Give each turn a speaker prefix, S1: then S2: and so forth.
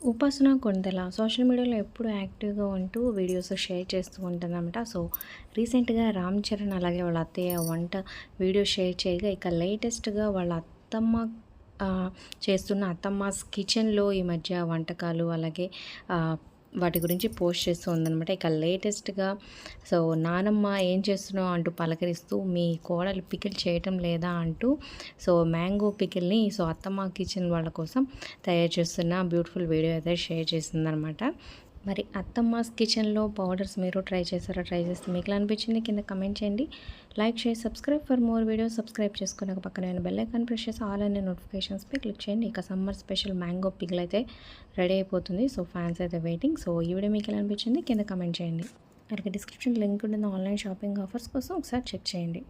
S1: ఉపాసన కొండెల సోషల్ మీడియాలో ఎప్పుడు యాక్టివ్‌గా ఉంటూ వీడియోస్ షేర్ చేస్తూ ఉంటుందనమాట. సో, రీసెంట్‌గా రామ్ చరణ్ అలాగే వాళ్ళ అత్తయ్య వంట వీడియో షేర్ చేయగా ఇక లేటెస్ట్‌గా వాళ్ళ అత్తమ్మ చేస్తున్న అత్తమ్మాస్ కిచెన్‌లో ఈ మధ్య వంటకాలు అలాగే ఆహ్, వాటి గురించి పోస్ట్ చేస్తూ ఉందనమాట. ఇక లేటెస్ట్‌గా సో, నానమ్మ ఏం చేస్తున్నావు అంటూ పలకరిస్తూ మీ కోడలు పికిల్ చేయటం లేదా అంటూ సో, మ్యాంగో పికిల్‌ని సో, అత్తమ్మ కిచెన్ వాళ్ళ కోసం తయారు చేస్తున్న బ్యూటిఫుల్ వీడియో అయితే షేర్ చేసిందనమాట. మరి అత్తమ్మాస్ కిచెన్‌లో పౌడర్స్ మీరు ట్రై చేశారా? ట్రై చేస్తే మీకెలా అనిపించింది కింద కమెంట్ చేయండి. Like, share, subscribe for more videos. Subscribe చేసుకున్నాక పక్కన ఉన్న బెల్ ఐకాన్ ప్రెస్ చేసి ఆల్ అనే నోటిఫికేషన్స్‌పై క్లిక్ చేయండి. ఇక సమ్మర్ స్పెషల్ మ్యాంగో పికిల్ అయితే రెడీ అయిపోతుంది. సో, ఫ్యాన్స్ అయితే వెయిటింగ్. సో, ఈ వీడియో మీకెలా అనిపించింది కింద కమెంట్ చేయండి. అలాగే డిస్క్రిప్షన్ లింక్ ఉంటుంది ఆన్లైన్ షాపింగ్ ఆఫర్స్ కోసం ఒకసారి చెక్ చేయండి.